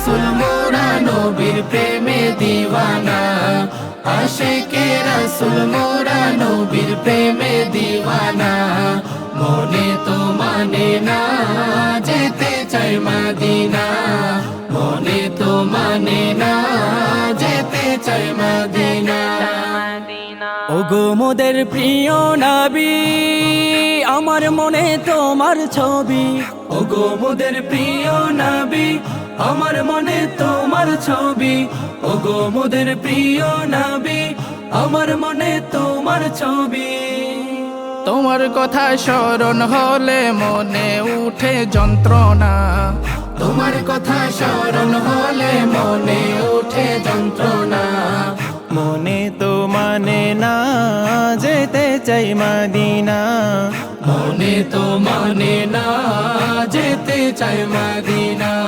রাসূল মোরা নবীর প্রেমে দিওয়ানা, আশিকে রাসূল মোরা নবীর প্রেমে দিওয়ানা। মনে তো মানে না যেতে চাই মদিনা, মনে তো মানে না যেতে চাই মদিনা। ওগো মোদের প্রিয় নবী, আমার মনে তোমার ছবি। ওগো মোদের প্রিয় নবী, আমার মনে তোমার ছবি। ওগো মোদের প্রিয় নবী, আমার মনে তোমার ছবি। তোমার কথা স্মরণ হলে মনে উঠে যন্ত্রণা, তোমার কথা স্মরণ হলে মনে ওঠে যন্ত্রণা। মনে তো মানে না যেতে চাই মদিনা, মনে তো মানে না যেতে চাই মদিনা।